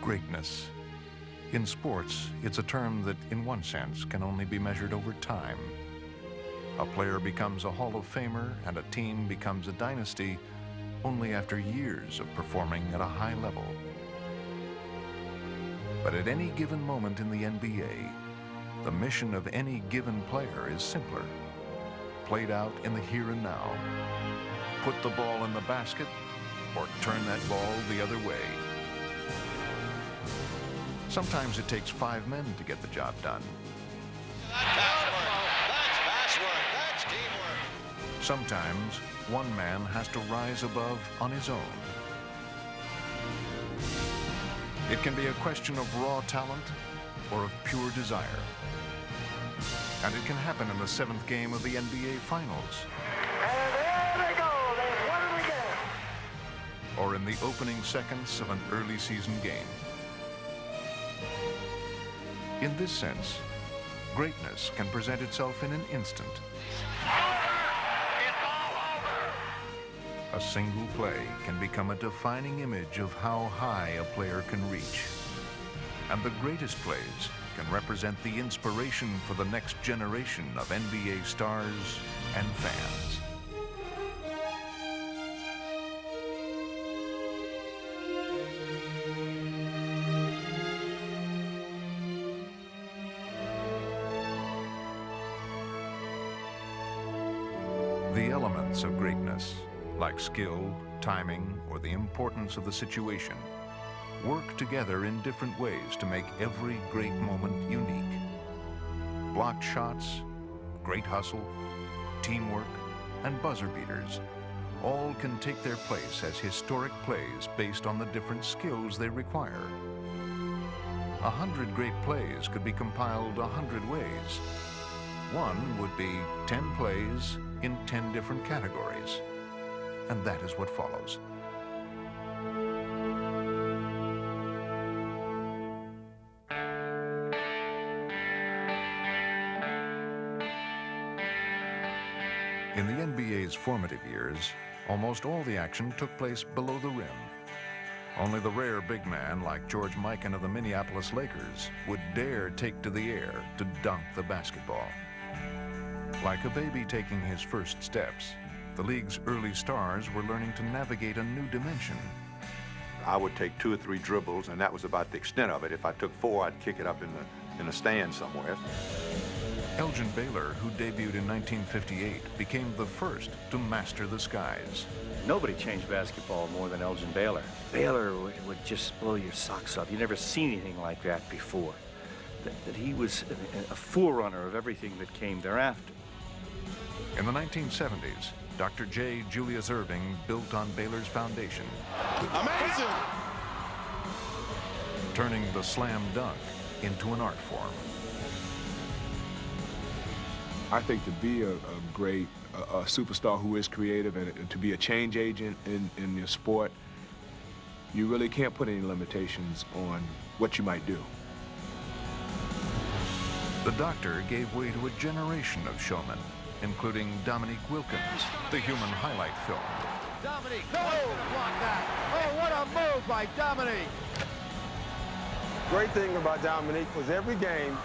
Greatness. In sports, it's a term that, in one sense, can only be measured over time. A player becomes a Hall of Famer and a team becomes a dynasty only after years of performing at a high level. But at any given moment in the NBA, the mission of any given player is simpler, played out in the here and now. Put the ball in the basket or turn that ball the other way. Sometimes it takes 5 men to get the job done. That's passwork. That's teamwork. Sometimes one man has to rise above on his own. It can be a question of raw talent or of pure desire. And it can happen in the 7th game of the NBA Finals. And there they go. They've won it again. Or in the opening seconds of an early season game. In this sense, greatness can present itself in an instant. It's all over. A single play can become a defining image of how high a player can reach. And the greatest plays can represent the inspiration for the next generation of NBA stars and fans. The elements of greatness, like skill, timing, or the importance of the situation, work together in different ways to make every great moment unique. Blocked shots, great hustle, teamwork, and buzzer beaters all can take their place as historic plays based on the different skills they require. 100 great plays could be compiled 100 ways. One would be 10 plays in 10 different categories. And that is what follows. In the NBA's formative years, almost all the action took place below the rim. Only the rare big man like George Mikan of the Minneapolis Lakers would dare take to the air to dunk the basketball. Like a baby taking his first steps, the league's early stars were learning to navigate a new dimension. I would take 2 or 3 dribbles, and that was about the extent of it. If I took 4, I'd kick it up in the stand somewhere. Elgin Baylor, who debuted in 1958, became the first to master the skies. Nobody changed basketball more than Elgin Baylor. Baylor would just blow your socks off. You'd never seen anything like that before. That he was a forerunner of everything that came thereafter. In the 1970s, Dr. J. Julius Erving built on Baylor's foundation. Amazing! Turning the slam dunk into an art form. I think to be a great superstar who is creative and to be a change agent in your sport, you really can't put any limitations on what you might do. The Doctor gave way to a generation of showmen, including Dominique Wilkins, the human highlight film. Dominique, block that. Oh, what a move by Dominique. Great thing about Dominique was every game,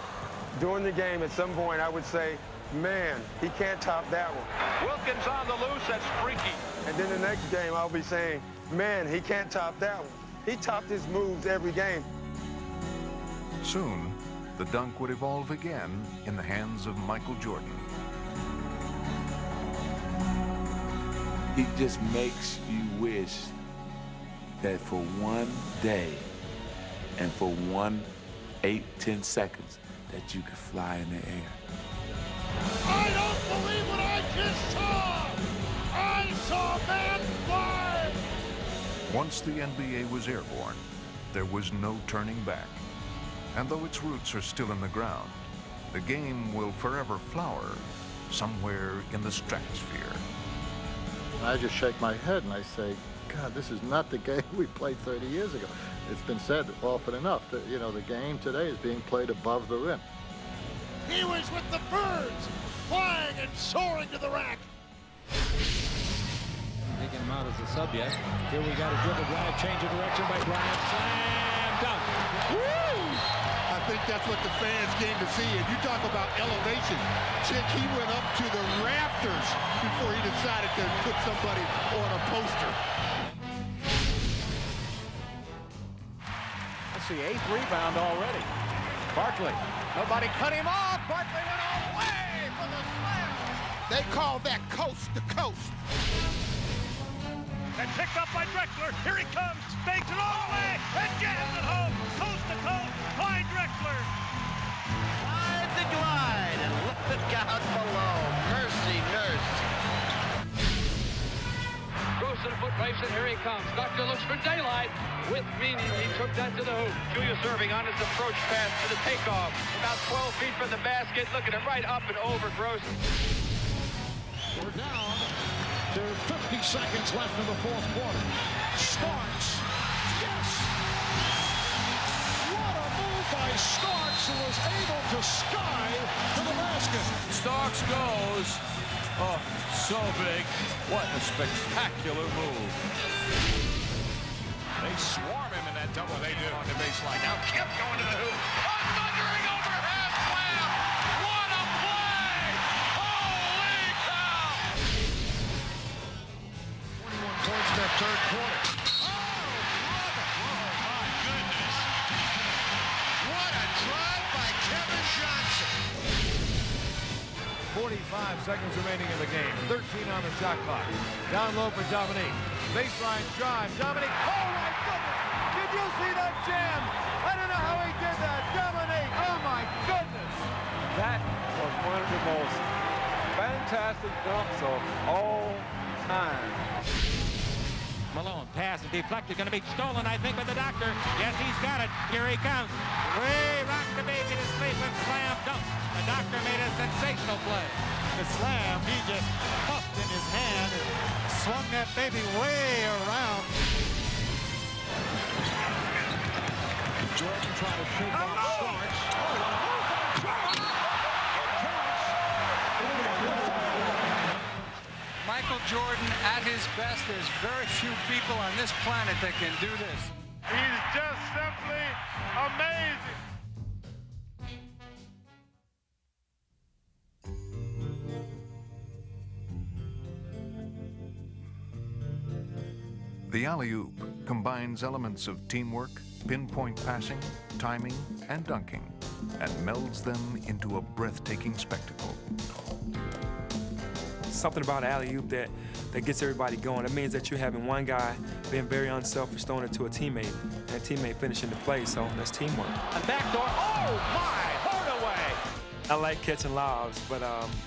during the game at some point I would say, man, he can't top that one. Wilkins on the loose, that's freaky. And then the next game I'll be saying, man, he can't top that one. He topped his moves every game. Soon, the dunk would evolve again in the hands of Michael Jordan. He just makes you wish that for one day and for 8-10 seconds that you could fly in the air. I don't believe what I just saw! I saw man fly! Once the NBA was airborne, there was no turning back. And though its roots are still in the ground, the game will forever flower somewhere in the stratosphere. I just shake my head and I say, God, this is not the game we played 30 years ago. It's been said often enough that, you know, the game today is being played above the rim. He was with the birds, flying and soaring to the rack. Taking him out as a sub yet. Here we got a dribble drive, change of direction by Bryant. Slam! dunk. Woo! I think that's what the fans came to see. And you talk about elevation. Chick, he went up to the rafters before he decided to put somebody on a poster. Let's see, 8th rebound already. Barkley, nobody cut him off. Barkley went away for the slam. They call that coast to coast. And picked up by Drexler. Here he comes. Fakes it all the way. And jams it home. Coast to coast by Drexler. Slide the glide and look out below. Mercy, nurse. Goes to the foot race, and here he comes. Doctor looks for daylight. With meaning, he took that to the hoop. Julius Erving on his approach pass to the takeoff. About 12 feet from the basket, looking at right up and over Gross. We're down to 50 seconds left in the fourth quarter. Starks. Yes! What a move by Starks, who was able to sky to the basket. Starks goes. Oh, so big. What a spectacular move. They swarm him in that double they do on the baseline. Now Kip going to the hoop. A thundering overhead slam. What a play! Holy cow! 21 points in that third quarter. Oh, my goodness. What a drive by Kevin Johnson. 45 seconds remaining in the game. 13 on the shot clock. Down low for Dominique. Baseline drive. Dominique. Oh, my goodness. Did you see that jam? I don't know how he did that. Dominique. Oh, my goodness. That was one of the most fantastic dunks of all time. Malone, pass is deflected, going to be stolen, I think, by the doctor. Yes, he's got it. Here he comes. Way rock the baby to sleep and slam dunk. The doctor made a sensational play. The slam, he just puffed in his hand and swung that baby way around. Jordan trying to shake off Starks. Michael Jordan at his best. There's very few people on this planet that can do this. He's just simply amazing. The alley-oop combines elements of teamwork, pinpoint passing, timing, and dunking, and melds them into a breathtaking spectacle. Something about alley-oop that gets everybody going. It means that you're having one guy being very unselfish, throwing it to a teammate, and a teammate finishing the play, so that's teamwork. A backdoor. Oh, my! Hardaway! I like catching lobs, but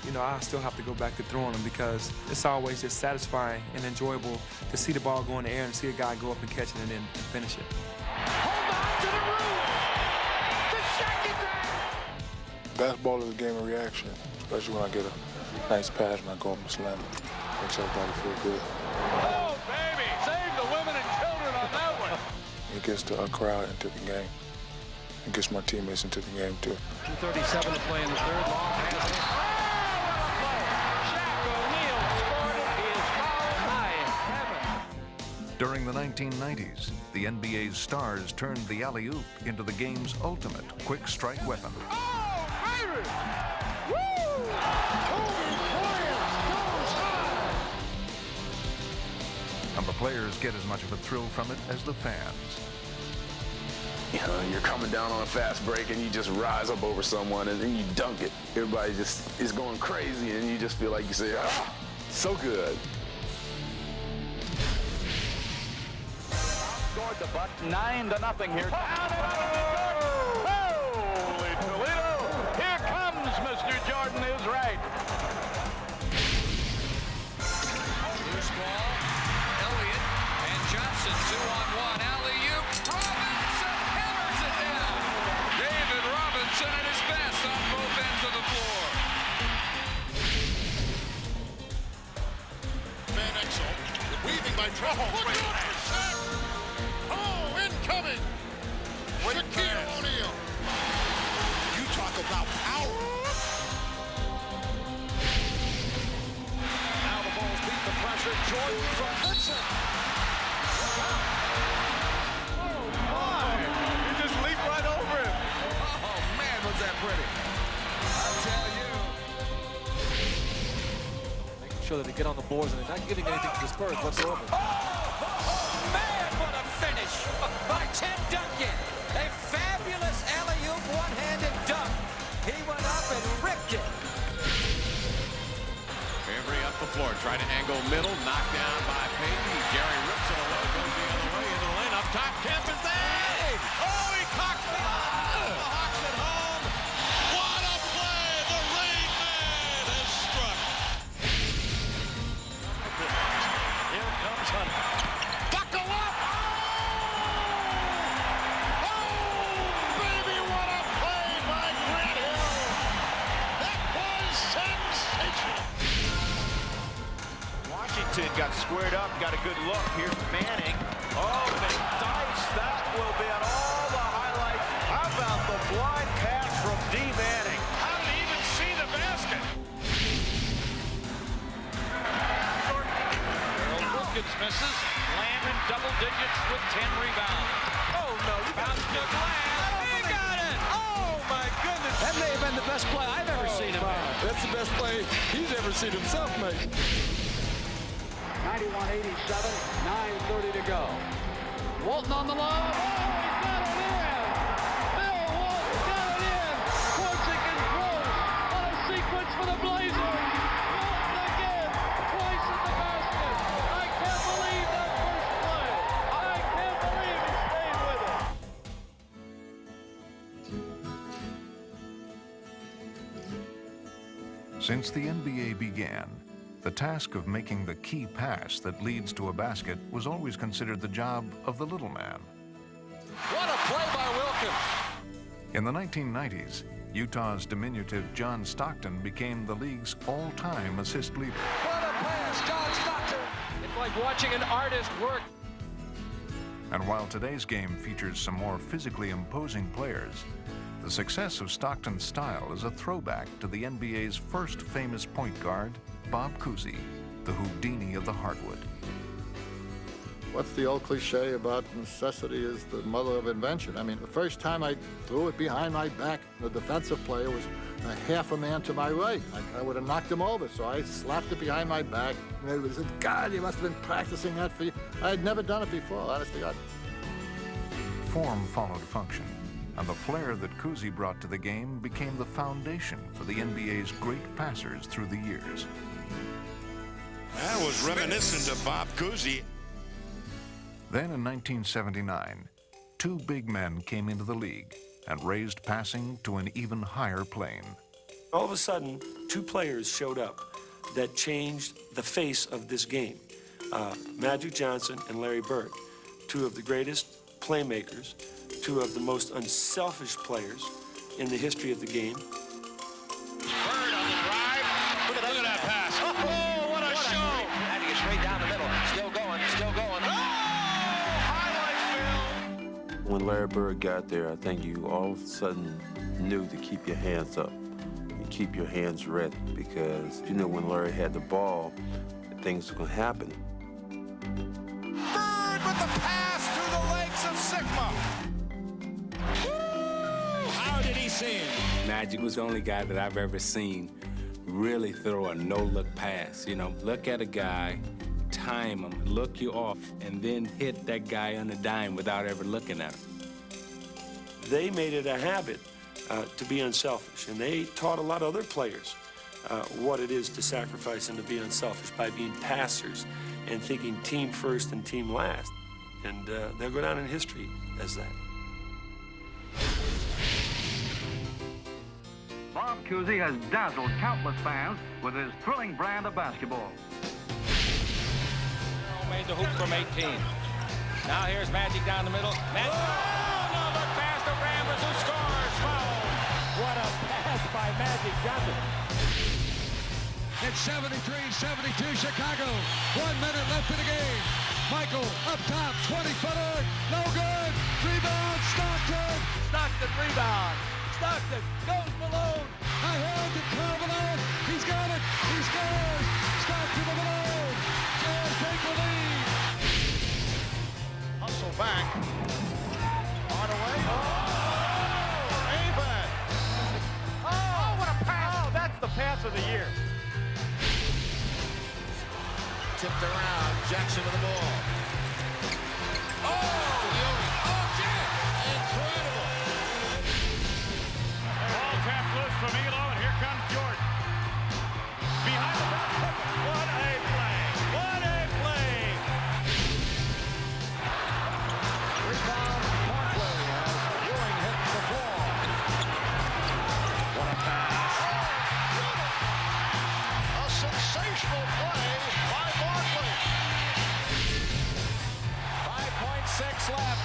you know, I still have to go back to throwing them because it's always just satisfying and enjoyable to see the ball go in the air and see a guy go up and catch it and then finish it. Hold on to the roof! The second time! Basketball is a game of reaction, especially when I get a nice pass and I go up and slam it. Makes everybody feel good. Oh, baby! Save the women and children on that one! It gets the crowd into the game. It gets my teammates into the game, too. 2:37 to play in the third. Long pass. Shaq O'Neal scored it. He is fouled by Kevin. During the 1990s, the NBA's stars turned the alley-oop into the game's ultimate quick strike weapon. Oh, baby! Woo! Kobe Bryant goes high! And the players get as much of a thrill from it as the fans. You know, you're coming down on a fast break and you just rise up over someone and then you dunk it. Everybody just is going crazy and you just feel like you say, ah, so good. Scored the Bucks 9-0 here. Holy Toledo! Here comes Mr. Jordan is right. Loose ball. Elliott and Johnson 2-on-1. Alley-oop. Robinson hammers it down. David Robinson at his best on both ends of the floor. Van Exel, weaving by Trevor. Look out for Shaq! Oh, incoming! Shaquille O'Neal. You talk about power. Now the Bulls beat the pressure. Jordan from Vincent. Oh, my! sure that they get on the boards, and they're not giving anything to the Spurs whatsoever. Oh, man, what a finish by Tim Duncan. A fabulous alley-oop one-handed dunk. He went up and ripped it. Avery up the floor, try to angle middle, knocked down by Payton. Gary rips it away, goes the other way into the lane. Up top, Kemp is there. Oh, he cocks it on. The Hawks at home. What a play! The Rain Man has struck. Here comes Hunter. Buckle up! Oh, baby, what a play by Grant Hill! That was sensational. Washington got squared up, got a good look. Here's Manning. Oh, McDice, that will be on all the highlights. How about the blind pass from D. Manning? How did he even see the basket? Earl Wilkins misses. Lamb in double digits with 10 rebounds. Oh, no. Bounce to Lamb. He got it. Oh, my goodness. That may have been the best play I've ever seen him make. That's the best play he's ever seen himself make. 91-87, 9:30 to go. Walton on the lob. Oh, he's got it in. Bill Walton got it in. Forcing and throws. What a sequence for the Blazers. Walton again. Twice in the basket. I can't believe that first play. I can't believe he stayed with it. Since the NBA began, the task of making the key pass that leads to a basket was always considered the job of the little man. What a play by Wilkins. In the 1990s, Utah's diminutive John Stockton became the league's all-time assist leader. What a pass, John Stockton. It's like watching an artist work. And while today's game features some more physically imposing players, the success of Stockton's style is a throwback to the NBA's first famous point guard, Bob Cousy, the Houdini of the hardwood. What's the old cliche about necessity is the mother of invention? I mean, the first time I threw it behind my back, the defensive player was a half a man to my right. I would have knocked him over, so I slapped it behind my back. And everybody said, God, you must have been practicing that for you. I had never done it before, honestly. Form followed function, and the flair that Cousy brought to the game became the foundation for the NBA's great passers through the years. That was reminiscent of Bob Cousy. Then in 1979, two big men came into the league and raised passing to an even higher plane. All of a sudden, two players showed up that changed the face of this game. Magic Johnson and Larry Bird, two of the greatest playmakers, two of the most unselfish players in the history of the game. Bird on the drive. Look at that pass. Oh, what a show. And he gets straight down the middle. Still going, still going. Oh, highlight film. When Larry Bird got there, I think you all of a sudden knew to keep your hands up and keep your hands ready, because you know when Larry had the ball, things were going to happen. Bird with the pass through the legs of Sigma. How did he see it? Magic was the only guy that I've ever seen really throw a no-look pass. You know, look at a guy, time him, look you off, and then hit that guy on a dime without ever looking at him. They made it a habit to be unselfish, and they taught a lot of other players what it is to sacrifice and to be unselfish by being passers and thinking team first and team last. And they'll go down in history as that. Bob Cousy has dazzled countless fans with his thrilling brand of basketball. Made the hoop from 18. Now here's Magic down the middle. Magic. Oh, no, look past the Rambers who scores. Foul. What a pass by Magic Johnson. It's 73-72 Chicago. 1 minute left in the game. Michael up top, 20-footer, no good. Rebound, Stockton. Stockton rebound. Stockton goes Malone. Ahead to Karl Malone. He's got it. He scores. Stockton to Malone. And take the lead. Hustle back. Hardaway. Oh! Amen. Oh, what a pass. Oh, that's the pass of the year. tipped around. Jackson with the ball. Oh, Ewing. Oh, Jim. Incredible. Ball tapped loose from Elo, and here comes Jordan. Behind the back. What a play. What a play. Rebound, Barkley as Ewing hits the floor. What a pass. A sensational play by Barkley. 5.6 left.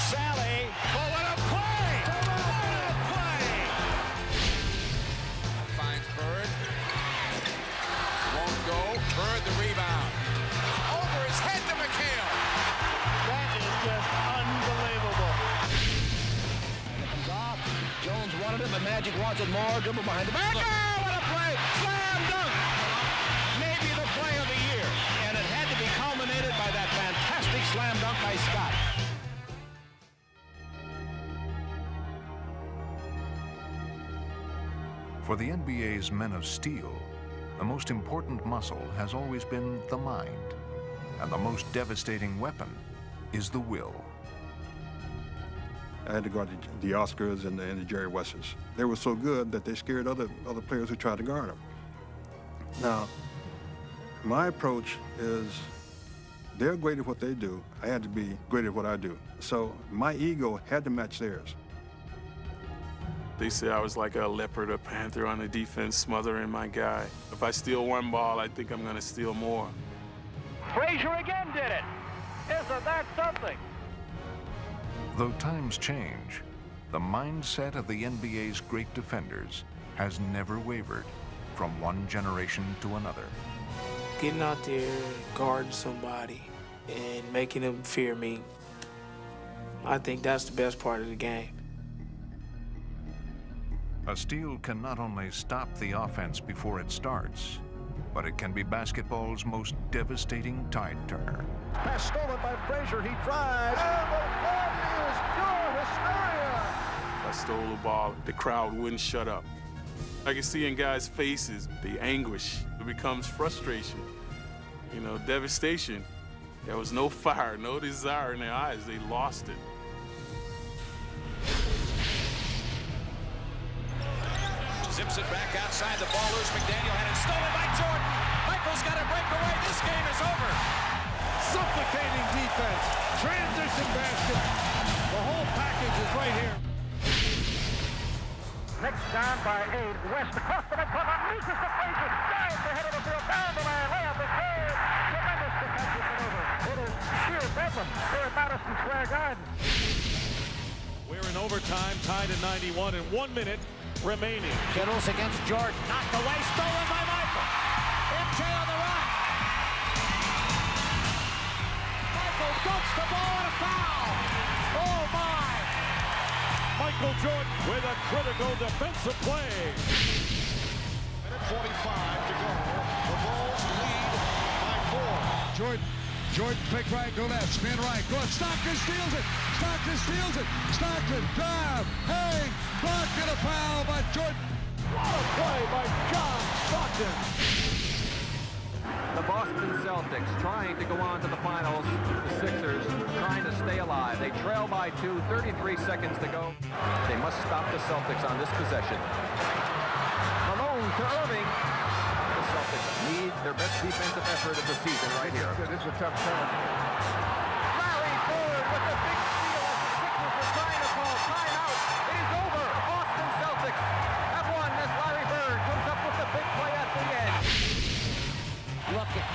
Sally. Oh, what a play. What a play. Finds Bird. Won't go. Bird the rebound. Over his head to McHale. That is just unbelievable. It comes off. Jones wanted it, but Magic wants it more. Dribble behind the back. Oh, what a play! Slam dunk! Maybe the play of the year. And it had to be culminated by that fantastic slam dunk by Scott. For the NBA's men of steel, the most important muscle has always been the mind, and the most devastating weapon is the will. I had to guard the Oscars and the Jerry Westers. They were so good that they scared other players who tried to guard them. Now, my approach is they're great at what they do. I had to be great at what I do. So my ego had to match theirs. They say I was like a leopard or panther on the defense, smothering my guy. If I steal one ball, I think I'm going to steal more. Frazier again did it. Isn't that something? Though times change, the mindset of the NBA's great defenders has never wavered from one generation to another. Getting out there, guarding somebody, and making them fear me, I think that's the best part of the game. A steal can not only stop the offense before it starts, but it can be basketball's most devastating tide turner. Pass stolen by Frazier. He drives. And the party is pure hysteria. If I stole the ball, the crowd wouldn't shut up. I can see in guys' faces the anguish. It becomes frustration, you know, devastation. There was no fire, no desire in their eyes. They lost it. Zips it back outside the ball loose. McDaniel had it stolen by Jordan. Michael's got to break away. This game is over. Suffocating defense. Transition basket. The whole package is right here. Next down by 8. West across the midcourt. Unleashes the Frazier. Dives the head of the field. Down the line. Layup is good. Tremendous defensive maneuver. It is sheer bedlam here at Madison Square Garden. We're in overtime. Tied at 91 and 1 minute remaining. Kittles against Jordan. Knocked away. Stolen by Michael. MJ on the run. Michael dumps the ball and a foul. Oh, my. Michael Jordan with a critical defensive play. Minute 45 to go. The Bulls lead by 4. Jordan, pick right, go left, spin right, go left. Stockton steals it. Stockton steals it. Stockton, drive, hang, block, get a foul by Jordan. What a play by John Stockton. The Boston Celtics trying to go on to the finals. The Sixers trying to stay alive. They trail by 2, 33 seconds to go. They must stop the Celtics on this possession. Malone to Irving. The Celtics need their best defensive effort of the season right here. This is a tough turn. Larry Bird with the big steal as the Sixers are trying to call timeout. It is over. Boston Celtics have won as Larry Bird comes up with the big play at the end. Looking.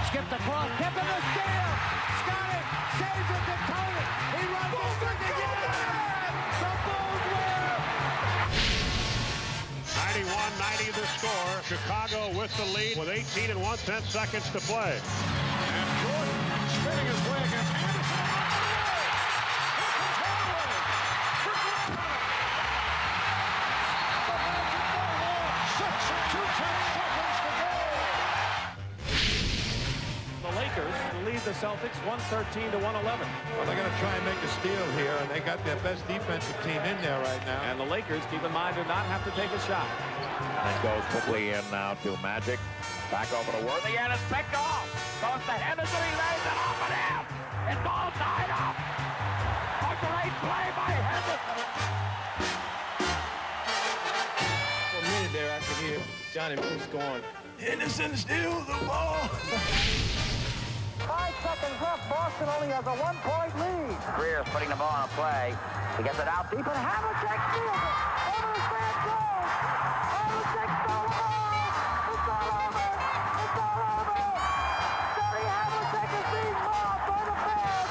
Skipped across. Kept in the steal. Got it. Saves it to Tony. He runs the string again. The Bulls win. 91-90 the score. Chicago with the lead with 18 and 1/10 seconds to play. And Jordan spinning his way against Anderson. Lead the Celtics 113 to 111. Well, they're going to try and make a steal here, and they got their best defensive team in there right now. And the Lakers, keep in mind, do not have to take a shot. And goes quickly in now to Magic. Back over to Worthy, and it's picked off. Goes to Henderson, he lays it off and out. It's all tied up. A great play by Henderson. For a minute there, I could hear Johnny Moose going, Henderson steals the ball. 5 seconds left. Boston only has a 1-point lead. Greer's putting the ball on a play. He gets it out deep, and Havlicek steals it. Over the Fred goes. Havlicek stole the ball. It's all over. It's all over. Scotty Havlicek is being mobbed by the fans.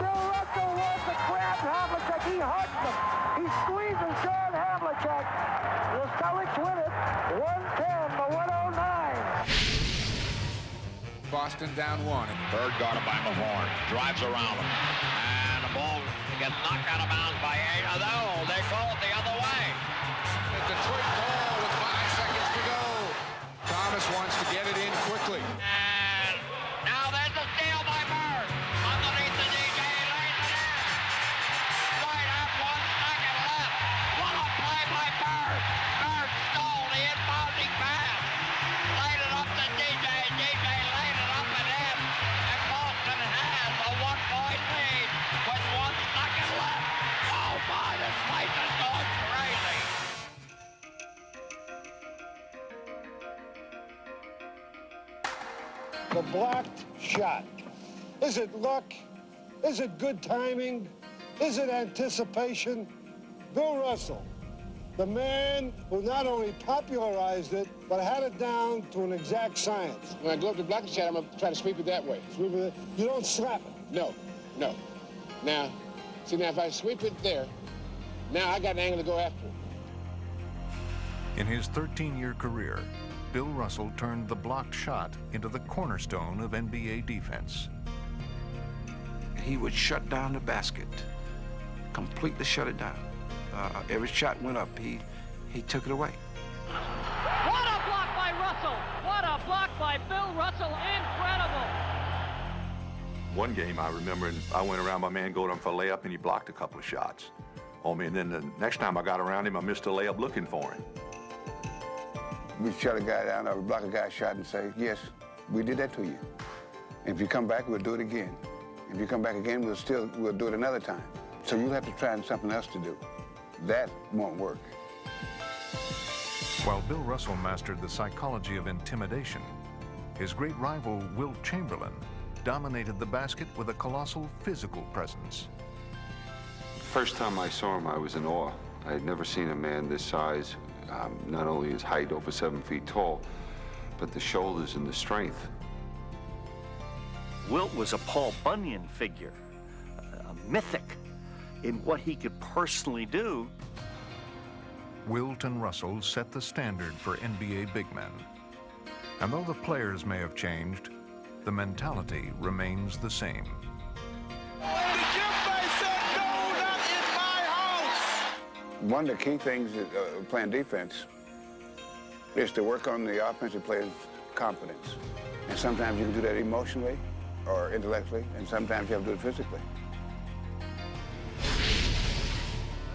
Bill Russell wants to grab Havlicek. He hugs him. He squeezes John Havlicek. The Celtics win it. 110-109. Boston down 1. Bird guarded by Mahorn. Drives around him. And the ball gets knocked out of bounds by Ada. No, they call it the other way. The Detroit ball with 5 seconds to go. Thomas wants to get it in quickly. And now there's a steal by Bird. Underneath the DJ, lays it in. Right at 1 second left. What a play by Bird. Bird stole the inbounding pass. Laid it up to DJ. DJ laid it up and in. And Boston has a 1-point lead with 1 second left. Oh my, this place is going crazy. The blocked shot. Is it luck? Is it good timing? Is it anticipation? Bill Russell, the man who not only popularized it, but had it down to an exact science. When I go up to block the shot, I'm going to try to sweep it that way. Sweep it? You don't slap it? No. Now, see, now if I sweep it there, now I got an angle to go after it. In his 13-year career, Bill Russell turned the blocked shot into the cornerstone of NBA defense. He would shut down the basket, completely shut it down. Every shot went up, he took it away. What a block by Russell! What a block by Bill Russell! Incredible! One game I remember, I went around my man, go to him for a layup, and he blocked a couple of shots on me. And then the next time I got around him, I missed a layup looking for him. We shut a guy down, or we block a guy's shot and say, yes, we did that to you. And if you come back, we'll do it again. If you come back again, we'll do it another time. So you'll have to try something else to do. That won't work. While Bill Russell mastered the psychology of intimidation, his great rival, Wilt Chamberlain, dominated the basket with a colossal physical presence. First time I saw him, I was in awe. I had never seen a man this size, not only his height, over 7 feet tall, but the shoulders and the strength. Wilt was a Paul Bunyan figure, a mythic in what he could personally do. Wilt and Russell set the standard for NBA big men. And though the players may have changed, the mentality remains the same. One of the key things playing defense is to work on the offensive player's confidence. And sometimes you can do that emotionally or intellectually, and sometimes you have to do it physically.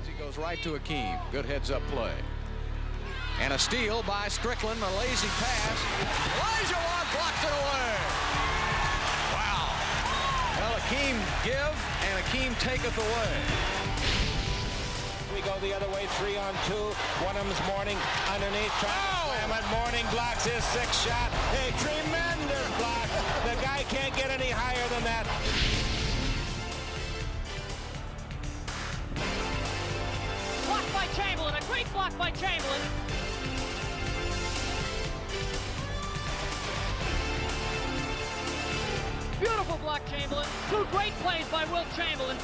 As he goes right to Akeem. Good heads-up play. And a steal by Strickland, a lazy pass. Elijah blocked it away. Wow. Well, Akeem give, and Akeem taketh away. We go the other way, 3-on-2. One of them's Mourning underneath, trying to slam it. Mourning blocks his 6th shot. A tremendous block. The guy can't get any higher than that. Blocked by Chamberlain, a great block by Chamberlain. Beautiful block, Chamberlain. 2 great plays by Wilt Chamberlain.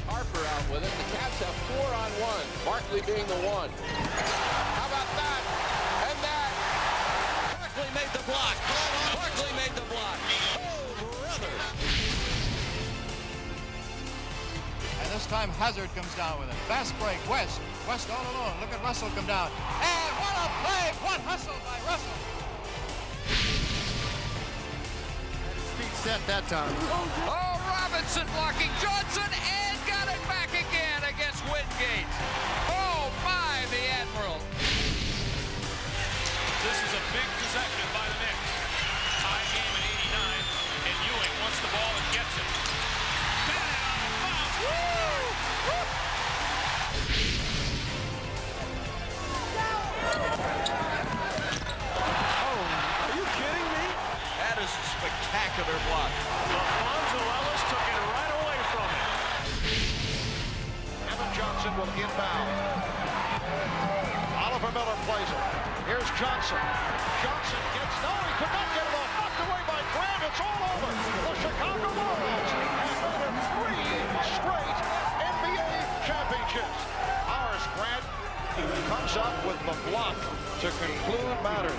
Harper out with it. The Cavs have 4-on-1. Barkley being the one. How about that? And that. Barkley made the block. Barkley made the block. Oh, brother. And this time Hazard comes down with it. Fast break. West all alone. Look at Russell come down. And what a play. What hustle by Russell. Feet set that time. Oh, Robinson blocking Johnson and got it back again against Wingate. Oh, my, the Admiral. This is spectacular block. Alfonso Ellis took it right away from him. Evan Johnson will inbound. Oliver Miller plays it. Here's Johnson. Johnson gets, no, he could not get it off. Knocked away by Grant. It's all over. The Chicago Bulls have won 3 straight NBA championships. Horace Grant comes up with the block to conclude matters.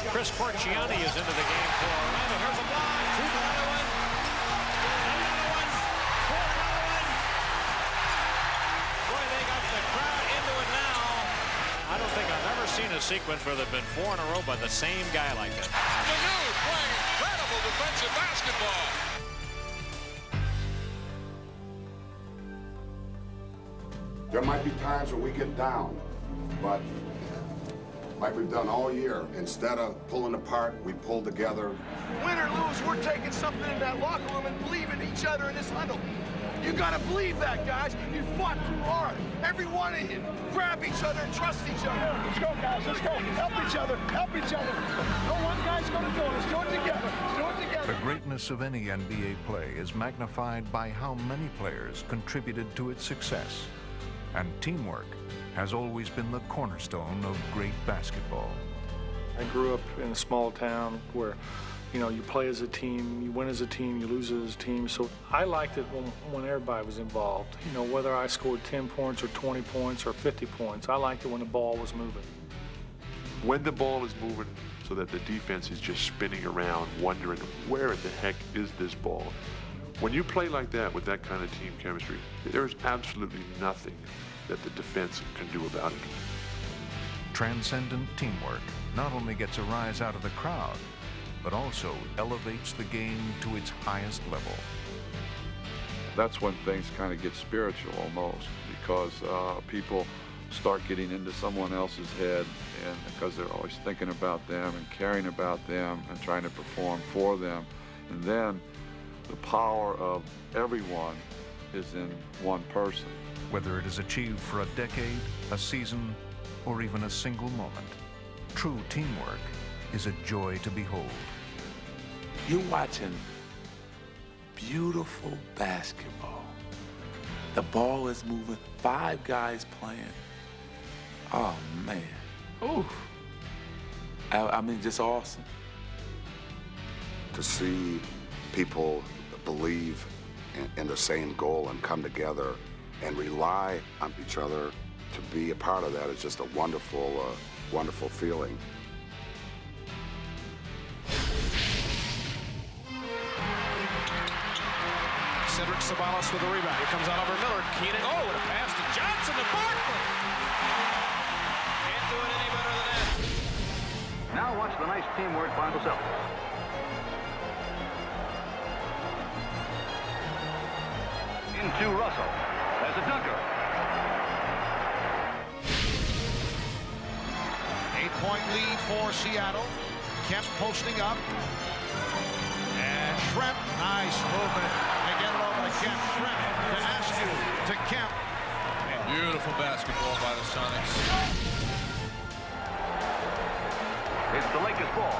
Chris Porciani is into the game for Orlando. Here's a block. Another one. Another one. For another one. Boy, they got the crowd into it now. I don't think I've ever seen a sequence where there have been 4 in a row by the same guy like that. Manu playing incredible defensive basketball. There might be times when we get down, but like we've done all year, instead of pulling apart, we pull together. Win or lose, we're taking something in that locker room and believing each other in this huddle. You gotta believe that, guys. You fought too hard. Every one of you. Grab each other and trust each other. Let's go, guys. Let's go. Help each other. Help each other. No one guy's gonna do it. Let's do it together. Let's do it together. The greatness of any NBA play is magnified by how many players contributed to its success. And teamwork has always been the cornerstone of great basketball. I grew up in a small town where, you know, you play as a team, you win as a team, you lose as a team. So I liked it when everybody was involved. You know, whether I scored 10 points or 20 points or 50 points, I liked it when the ball was moving. When the ball is moving so that the defense is just spinning around, wondering where in the heck is this ball? When you play like that with that kind of team chemistry, there's absolutely nothing that the defense can do about it. Transcendent teamwork not only gets a rise out of the crowd, but also elevates the game to its highest level. That's when things kind of get spiritual almost, because people start getting into someone else's head, and because they're always thinking about them and caring about them and trying to perform for them. And then the power of everyone is in one person. Whether it is achieved for a decade, a season, or even a single moment, true teamwork is a joy to behold. You're watching beautiful basketball. The ball is moving, 5 guys playing. Oh, man. Ooh. I mean, just awesome. To see people believe in the same goal and come together and rely on each other to be a part of that is just a wonderful, wonderful feeling. Cedric Ceballos with the rebound. Here comes Oliver Miller. Keenan. Oh, and a pass to Johnson to Barkley. Can't do it any better than that. Now watch the nice teamwork by the Celtics. Into Russell as a dunker. 8-point lead for Seattle. Kemp posting up. And Shrem, nice movement. They get it over to Kemp. Shrem to Askew to Kemp. Beautiful basketball by the Sonics. It's the Lakers ball.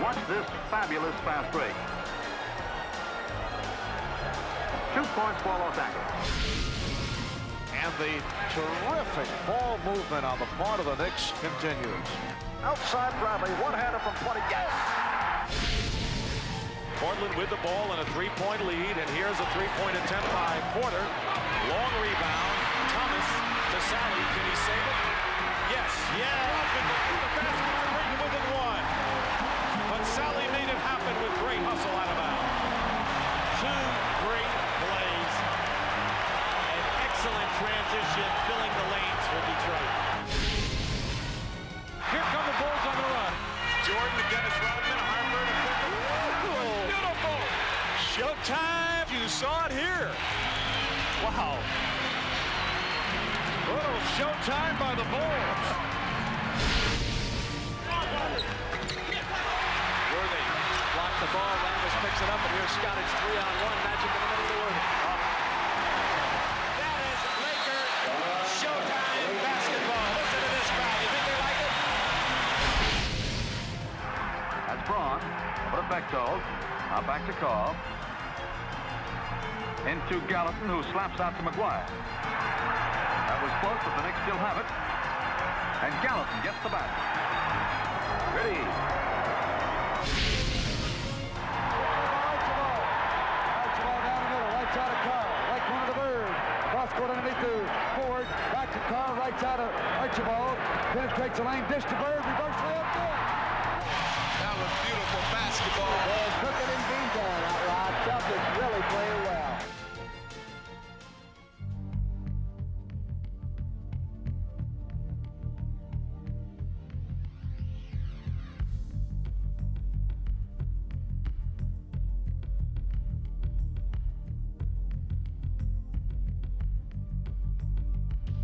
Watch this fabulous fast break. 2 points for Los Angeles. And the terrific ball movement on the part of the Knicks continues. Outside Bradley, one-hander from 20. Yes! Portland with the ball and a 3-point lead, and here's a 3-point attempt by Porter. Long rebound. Thomas to Sally. Can he save it? Yes. Yeah. Up and the basket to bring him within 1. But Sally made it happen with great hustle out of bounds. 2 great plays. An excellent transition, filling the lanes for Detroit. Here come the Bulls on the run. Jordan to Dennis Rodman, Harper to Pippen. Beautiful. Showtime. You saw it here. Wow. Little showtime by the Bulls. Worthy blocked the ball. Ramos picks it up, and here's Scott. It's 3-on-1. Magic in the middle of the order. That is Laker showtime basketball. Listen to this crowd. You think they like it? Bechtold. Now back to Call. Into Gallatin, who slaps out to McGuire. That was close, but the Knicks still have it. And Gallatin gets the basket. Ready. Archibald down the middle, right side of Carl, right corner of the Bird. Cross court underneath to Ford, back to Carl, right side of Archibald. Penetrates the lane, dish to Bird, reverse layup, good. That was beautiful basketball. There's cooking in Beantown out, Rod. Celtics really playing well.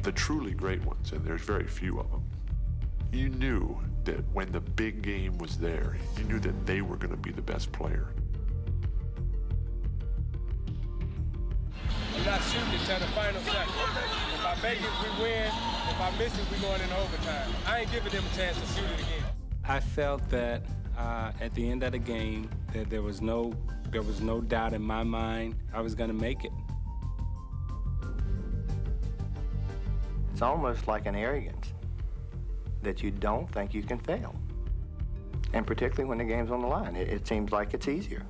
The truly great ones, and there's very few of them, you knew that when the big game was there, you knew that they were going to be the best player. I'm not shooting until the final second. If I make it, we win. If I miss it, we going into overtime. I ain't giving them a chance to shoot it again. I felt that at the end of the game, that there was no doubt in my mind I was going to make it. It's almost like an arrogance that you don't think you can fail. And particularly when the game's on the line, it seems like it's easier.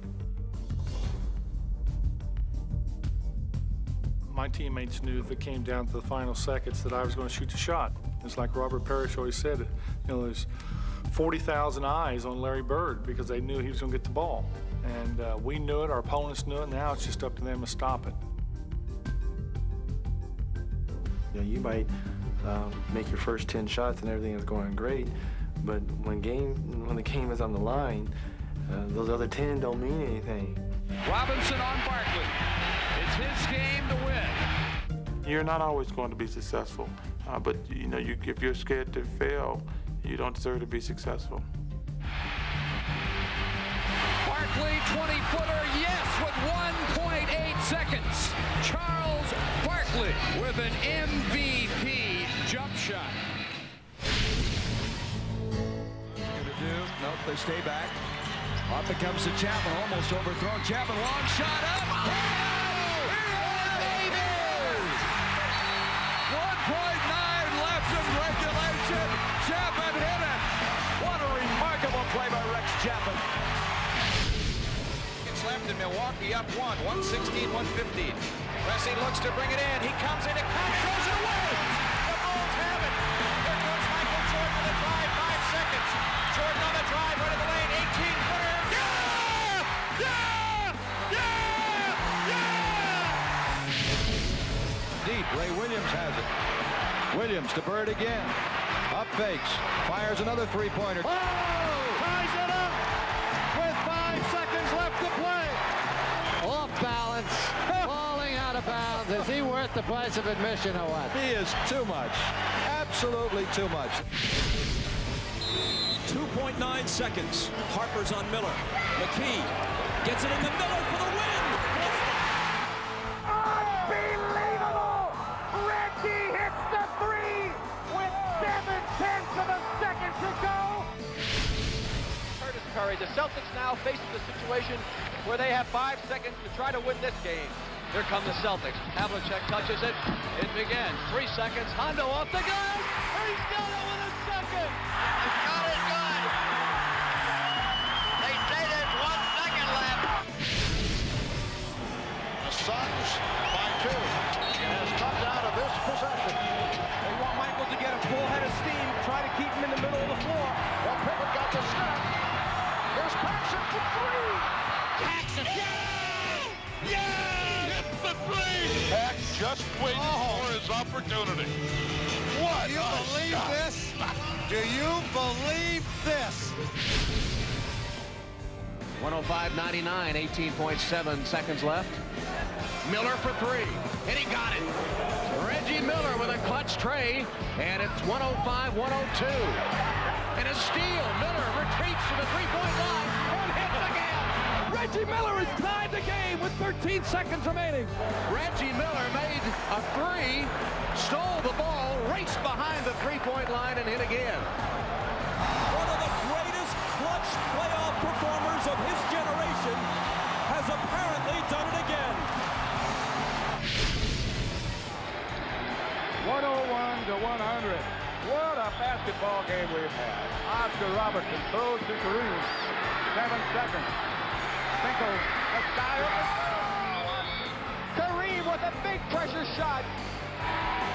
My teammates knew if it came down to the final seconds that I was going to shoot the shot. It's like Robert Parrish always said, there's 40,000 eyes on Larry Bird because they knew he was going to get the ball. And we knew it, our opponents knew it, now it's just up to them to stop it. You might make your first 10 shots and everything is going great, but when the game is on the line, those other 10 don't mean anything. Robinson on Barkley. It's his game to win. You're not always going to be successful, but if you're scared to fail, you don't deserve to be successful. Barkley, 20-footer, yes, with 1.8 seconds. Charles Barkley with an MVP jump shot. Gonna do? Nope, they stay back. Off it comes to Chapman, almost overthrown. Chapman, long shot up. Oh! Baby! 1.9 left in regulation. Chapman hit it. What a remarkable play by Rex Chapman. Left in Milwaukee up 116-115. Pressing looks to bring it in. He comes in, it throws it away. The Bulls have it. Here goes Michael Jordan on the drive, 5 seconds. Jordan on the drive, right of the lane, 18-footer. Deep, Ray Williams has it. Williams to Bird again. Up fakes, fires another three-pointer. Ties it up with 5 seconds left to play. Off balance, falling out of bounds. Is he worth the price of admission or what? He is too much. Absolutely too much. 2.9 seconds. Harper's on Miller. McKee gets it in the middle for the win. Unbelievable! Reggie hits the three with 7/10 of a second to go. Curtis Curry, the Celtics now facing the situation where they have 5 seconds to try to win this game. Here come the Celtics. Havlicek touches it. It begins. 3 seconds. Hondo off the gun. He's got it with a second. He's got it good. They did it. 1 second left. The Suns by 2. Has come down to this possession. They want Michael to get a full head of steam. Try to keep him in the middle of the floor. Well, Pippen got the snap. Here's Paxson for 3. Paxson. Hits the 3. Pax just waiting for his opportunity. What? Do you believe this? Do you believe this? 105.99, 18.7 seconds left. Miller for 3, and he got it. Reggie Miller with a clutch tray, and it's 105-102. And a steal. Miller retreats to the three-point line and hits again. Reggie Miller has tied the game with 13 seconds remaining. Reggie Miller made a 3, stole the ball, raced behind the three-point line, and hit again. One of the greatest clutch playoff performers of history. to 100. What a basketball game we've had. Oscar Robertson throws to Kareem. 7 seconds. Finkel, the sky. Kareem with a big pressure shot.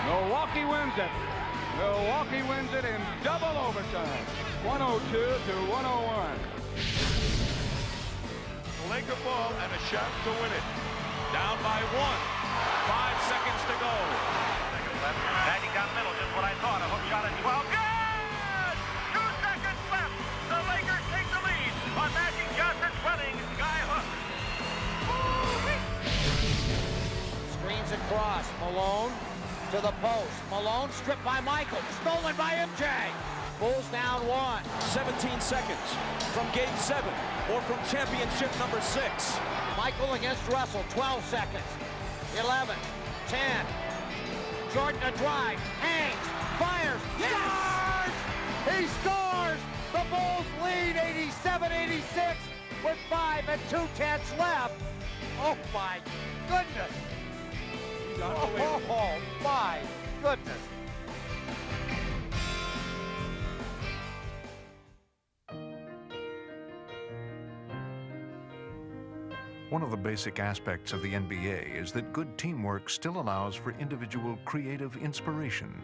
Milwaukee wins it. Milwaukee wins it in double overtime. 102 to 101. Laker ball and a shot to win it. Down by 1. 5 seconds to go. Magic down middle, just what I thought. A hook shot at 12. Good! 2 seconds left. The Lakers take the lead on Magic Johnson's running sky hook. Screens across. Malone to the post. Malone stripped by Michael. Stolen by MJ. Bulls down 1. 17 seconds from Game 7 or from championship number 6. Michael against Russell. 12 seconds. 11. 10. Jordan a drive. Hangs. Fires. Scores! He scores! The Bulls lead 87-86 with 5 and 2/10 left. Oh my goodness! Oh my goodness! One of the basic aspects of the NBA is that good teamwork still allows for individual creative inspiration.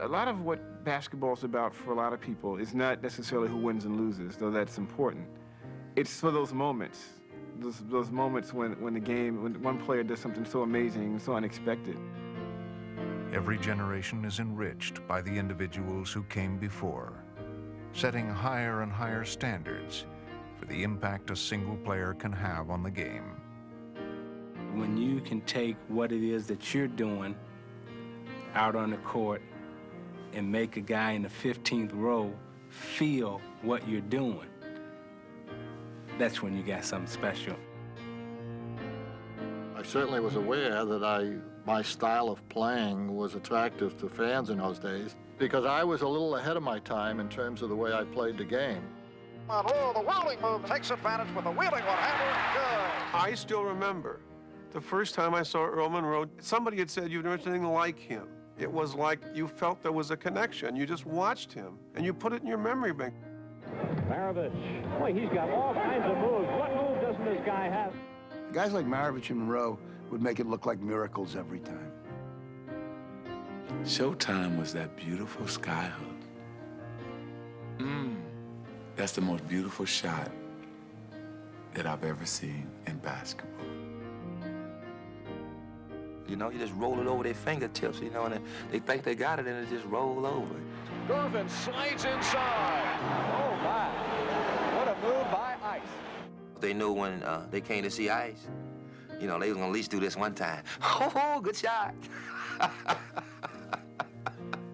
A lot of what basketball's about for a lot of people is not necessarily who wins and loses, though that's important. It's for those moments, those moments when one player does something so amazing and so unexpected. Every generation is enriched by the individuals who came before, setting higher and higher standards for the impact a single player can have on the game. When you can take what it is that you're doing out on the court and make a guy in the 15th row feel what you're doing, that's when you got something special. I certainly was aware that my style of playing was attractive to fans in those days because I was a little ahead of my time in terms of the way I played the game. Monroe, the wheeling move, takes advantage with a wheeling one-hander. Good. I still remember the first time I saw Earl Monroe, somebody had said you've never seen anything like him. It was like you felt there was a connection. You just watched him, and you put it in your memory bank. Maravich, boy, he's got all kinds of moves. What move doesn't this guy have? Guys like Maravich and Monroe would make it look like miracles every time. Showtime was that beautiful sky hook. That's the most beautiful shot that I've ever seen in basketball. You know, you just roll it over their fingertips, you know, and they think they got it, and it just roll over. Gervin slides inside. Oh, my. What a move by Ice. They knew when they came to see Ice, you know, they was gonna at least do this one time. Oh, good shot.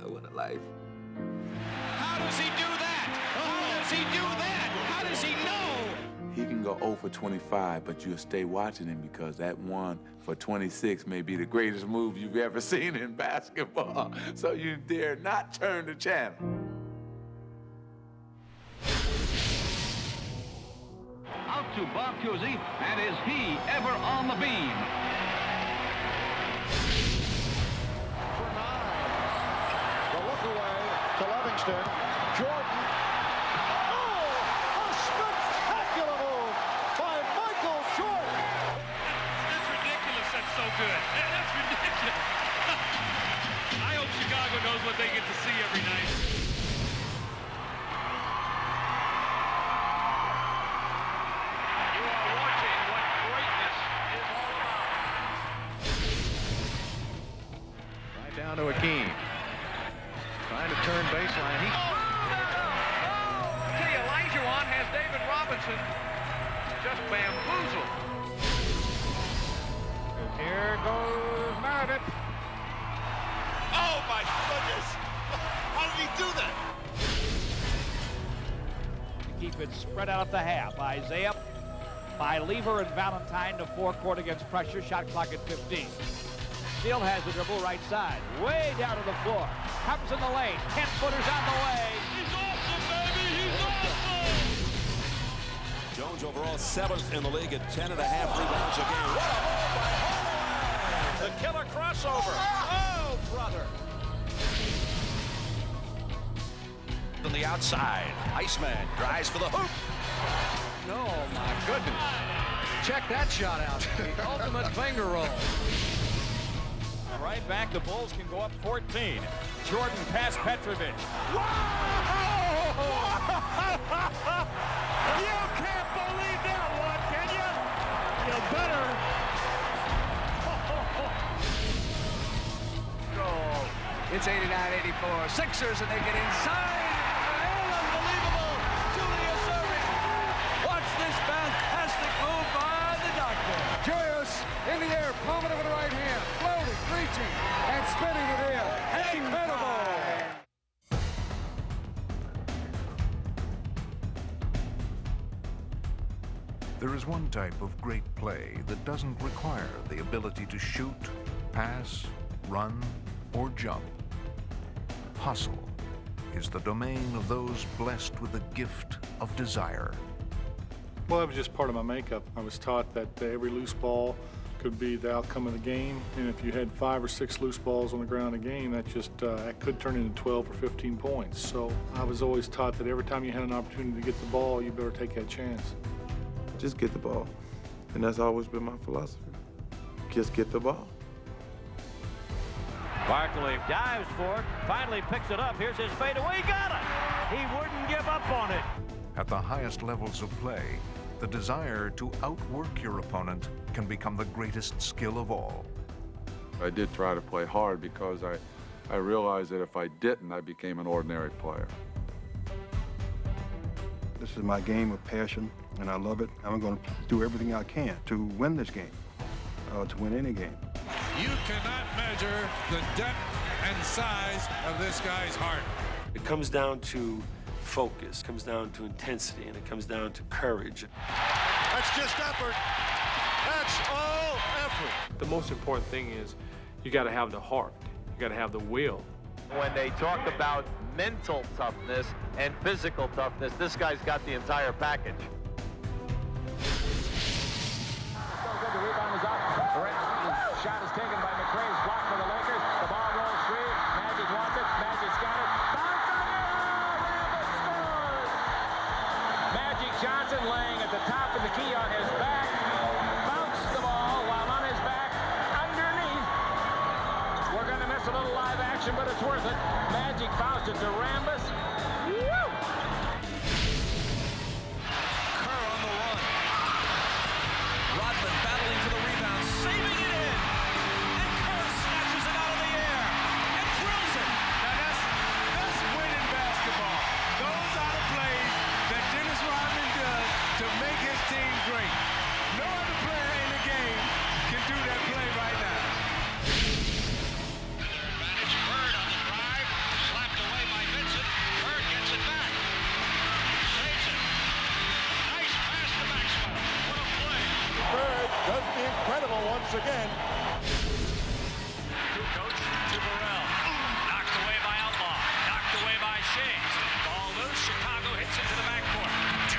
What a life. How does he do that? How does he do that? How does he know? He can go 0 for 25, but you'll stay watching him because that 1 for 26 may be the greatest move you've ever seen in basketball. So you dare not turn the channel. Out to Bob Cousy, and is he ever on the beam? For 9. The look away to Livingston. Jordan. Oh, a spectacular move by Michael Jordan. That's ridiculous. That's so good. That's ridiculous. I hope Chicago knows what they get to see every night. You are watching what greatness is all about. Right down to Akeem. Trying to turn baseline. He... I tell you, Olajuwon has David Robinson just bamboozled. Here goes Maravich. Oh, my goodness. How did he do that? Keep it spread out at the half. Isaiah by Lever and Valentine to forecourt against pressure. Shot clock at 15. Still has the dribble right side. Way down to the floor. Comes in the lane. 10-footers on the way. He's awesome, baby. He's awesome. Jones overall 7th in the league at 10.5 rebounds a game. What a move by Hall! The killer crossover. Oh, brother. on the outside. Iceman drives for the hoop. Oh, my goodness. Check that shot out. The ultimate finger roll. Right back, the Bulls can go up 14. Jordan past Petrovic. You can't believe that one, can you? You better. It's 89-84. Sixers, and they get inside. Unbelievable. Julius Erving. Watch this fantastic move by the doctor. Julius in the air, palming it with the right hand, floating, reaching, and spinning it in. Incredible. There is one type of great play that doesn't require the ability to shoot, pass, run, or jump. Hustle is the domain of those blessed with the gift of desire. Well, that was just part of my makeup. I was taught that every loose ball could be the outcome of the game, and if you had 5 or 6 loose balls on the ground in a game, that could turn into 12 or 15 points. So I was always taught that every time you had an opportunity to get the ball, you better take that chance. Just get the ball, and that's always been my philosophy. Just get the ball. Barkley dives for it, finally picks it up. Here's his fadeaway, got it! He wouldn't give up on it. At the highest levels of play, the desire to outwork your opponent can become the greatest skill of all. I did try to play hard because I realized that if I didn't, I became an ordinary player. This is my game of passion, and I love it. I'm going to do everything I can to win this game, to win any game. You cannot measure the depth and size of this guy's heart. It comes down to focus, it comes down to intensity, and it comes down to courage. That's just effort. That's all effort. The most important thing is you got to have the heart. You got to have the will. When they talk about mental toughness and physical toughness, this guy's got the entire package. The rebound is up. Shot is taken by McRae's block for the Lakers. The ball rolls free. Magic wants it. Magic's got it. Bounce in the air. Rambit scores. Magic Johnson laying at the top of the key on his back. Bounced the ball while on his back. Underneath. We're going to miss a little live action, but it's worth it. Magic bounced it to Rambis. Woo! Kerr on the run. Rodman battling for the rebound, saving it in. And Kerr snatches it out of the air and drills it. Now that's winning basketball. Those are the plays that Dennis Rodman does to make his team great. No other player in the game can do that play right now. Advantage, Bird on the drive, slapped away by Vincent. Bird gets it back. Saves it. Nice pass to Maxwell. What a play. Bird does the incredible once again. To Coach, to Burrell. Knocked away by Outlaw. Knocked away by Shea. Ball loose. Chicago hits into the backcourt.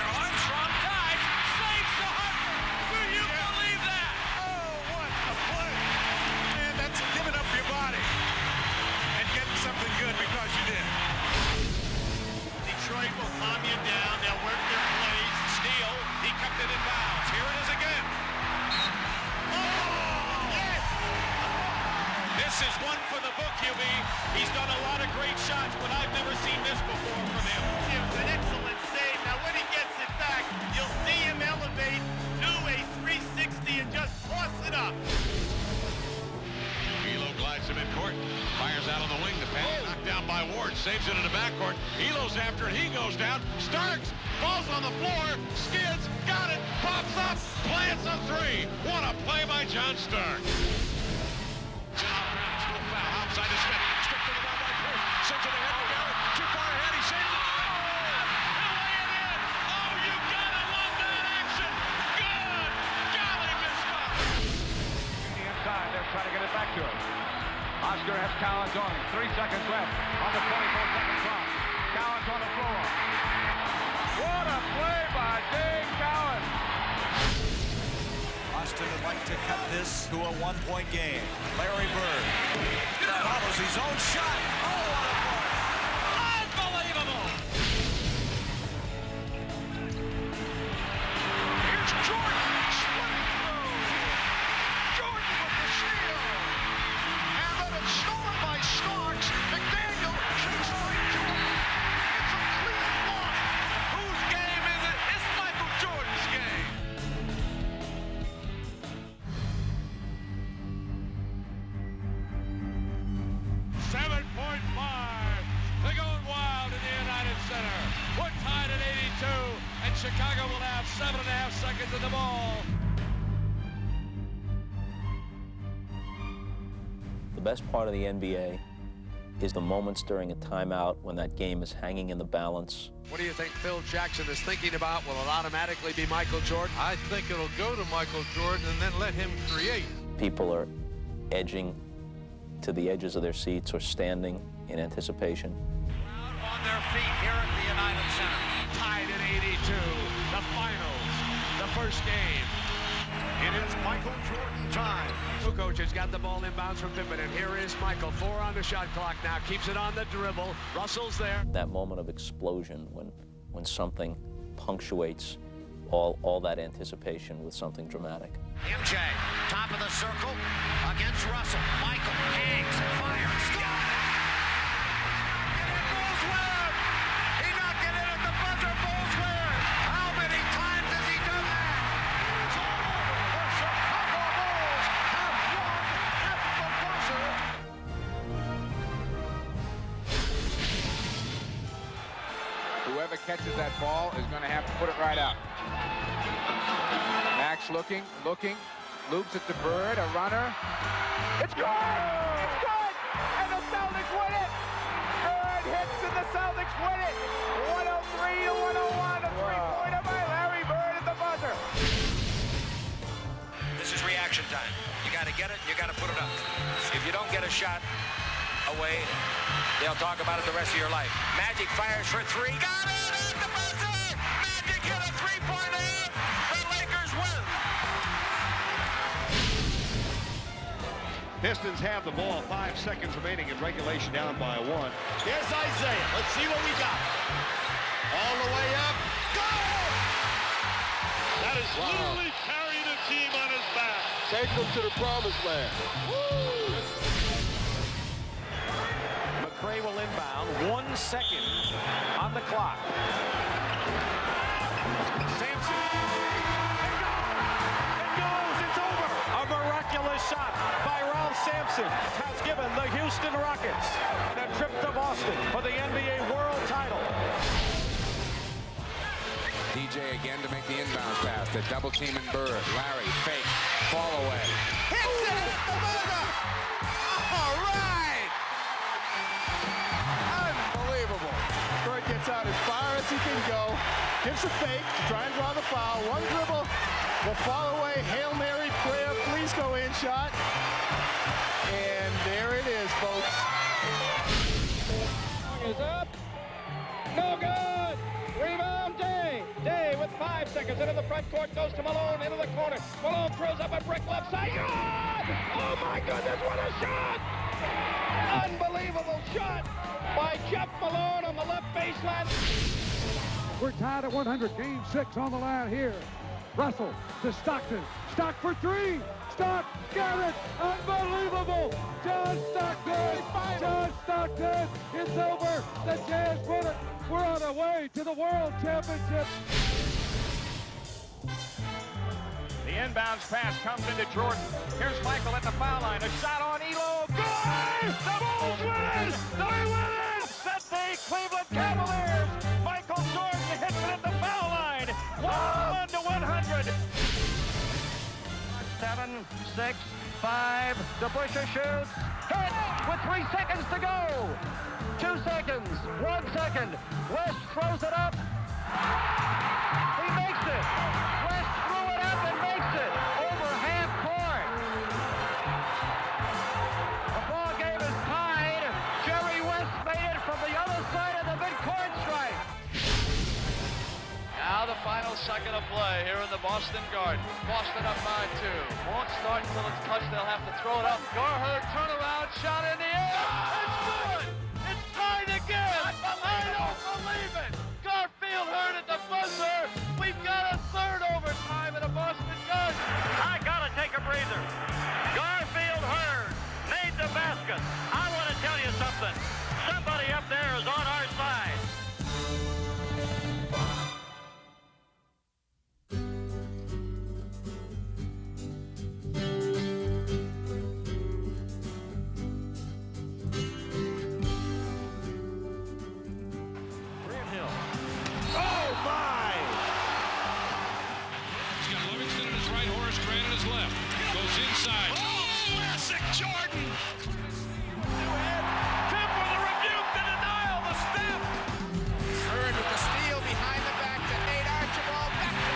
Armstrong dives. Saves to Harper. Do you believe that? Oh, what a play. Man, that's giving up your body and getting something good because you did. Detroit will calm you down. They'll work their plays. Steal. He kept it in bounds. Here it is again. Oh, yes! This is one for the book, QB. He's done a lot of great shots, but I've never seen this before from him. It was an excellent save. Now, when he gets it back, you'll see him elevate, do a 360, and just toss it up. Elo glides him in court, fires out on the wing. The pass knocked down by Ward, saves it in the backcourt. Elo's after it, he goes down. Starks falls on the floor, skids, got it, pops up, plants a three. What a play by John Stark. Outside to Smith, stripped to the ball by Pierce, sends it ahead to Garrett, too far ahead, he saves it. He'll lay it in. Oh, you gotta love that action. Good. Golly, Bismuth. The inside, they're trying to get it back to him. Oscar has Collins on him. 3 seconds left on the 24-second clock. Collins on the floor. What a play by Dave Collins. Austin would like to cut this to a one-point game. Larry Bird follows his own shot. Oh, what a play. Unbelievable. Jordan swimming through. Jordan with the steal. And then it's stolen by Starks. McDaniel chased by Jordan. It's a clean line. Whose game is it? It's Michael Jordan's game. They're going wild in the United Center. We're tied at 82, and Chicago will have 7.5 seconds of the ball. The best part of the NBA is the moments during a timeout when that game is hanging in the balance. What do you think Phil Jackson is thinking about? Will it automatically be Michael Jordan? I think it'll go to Michael Jordan and then let him create. People are edging to the edges of their seats or standing in anticipation. On their feet here at the United Center. Tied at 82. The finals. The first game. It is Michael Jordan time. Kukoc has got the ball inbounds from Pippen, and here is Michael. 4 on the shot clock now. Keeps it on the dribble. Russell's there. That moment of explosion when something punctuates all that anticipation with something dramatic. MJ, top of the circle, against Russell. Michael hangs, fires, got it! And it goes well! He knocked it in at the buzzer, Bulls win! How many times has he done that? It's all over. The Chicago Bulls have won at the buzzer. Whoever catches that ball is going to have to put it right out. Max looking, loops it to Bird, a runner. It's good! It's good! And the Celtics win it! Bird hits and the Celtics win it! 103 to 101, a three-pointer by Larry Bird at the buzzer. This is reaction time. You got to get it, you got to put it up. If you don't get a shot away, they'll talk about it the rest of your life. Magic fires for 3. Got it at the buzzer! Magic hit a three-pointer! The Lakers win! Pistons have the ball. 5 seconds remaining in regulation, down by 1. Here's Isaiah. Let's see what we got. All the way up. Go! That is literally carrying a team on his back. Take them to the promised land. Woo! McRae will inbound. 1 second on the clock. Sampson. It goes. It's over. A miraculous shot by Ralph Sampson has given the Houston Rockets a trip to Boston for the NBA World Title. DJ again to make the inbounds pass. The double team and Bird. Larry, fake, fall away. Hits it at the buzzer! All right! Unbelievable. Bird gets out as far as he can go. Gives a fake to try and draw the foul. One dribble. The fall away. Hail Mary prayer. Please go in shot. And there it is, folks. Is up. No good. Rebound Day. Day with 5 seconds into the front court. Goes to Malone into the corner. Malone throws up a brick left side. Good! Oh my goodness, what a shot! Unbelievable shot by Jeff Malone on the left baseline. We're tied at 100. Game 6 on the line here. Russell to Stockton. Stock for 3. Stock got it. Unbelievable. John Stockton. John Stockton. It's over. The Jazz win it. We're on our way to the World Championship. The inbounds pass comes into Jordan. Here's Michael at the foul line. A shot on Elo. Good! The Bulls win! They win! Set the Cleveland Cavaliers. Michael Jordan hits it at the foul line. 1 to 100. 7, 6, 5. DeBusschere shoots. Hit with 3 seconds to go. 2 seconds. 1 second. West throws it up. He makes it. West threw it up and makes it. Over half court. The ball game is tied. Jerry West made it from the other side of the midcourt stripe. Now the final second of play here in the Boston Garden. Boston up by 2. Won't start until it's touched. They'll have to throw it up. Garherd turnaround shot in the air. It's good. It's tied again. I don't believe it. Garfield heard at the buzzer. We've got a third overtime in a ball goes inside. Oh, classic Jordan! Tim with a rebuke, the denial, the step. Bird with the steal behind the back to Nate Archibald. Back to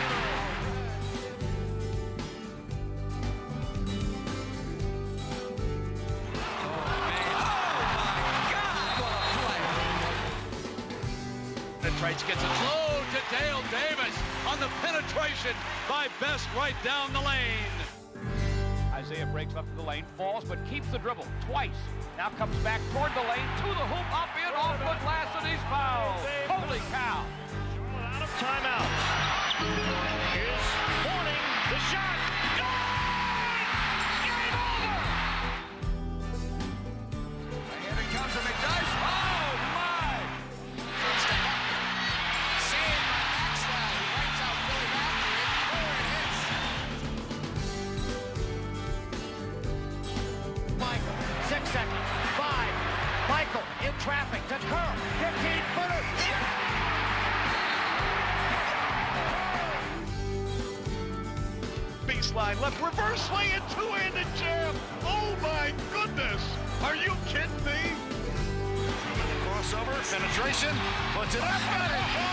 Penetrates, gets it low to Dale Davis on the penetration by Best right down the lane. Isaiah breaks up to the lane, falls, but keeps the dribble twice. Now comes back toward the lane, to the hoop, up in, off the glass, and he's fouled. Holy cow. Out of timeout. Here's Horning, the shot. Good! Game over! Here it comes from McDice. Oh, my! Saved by Maxwell. He rights out Billy after it. Where it hits. Michael, 6 seconds, 5. Michael in traffic to Kerr, 15-footer. Baseline left, reverse swing and two-handed jam. Oh my goodness! Are you kidding me? Crossover, penetration, puts it up, got it.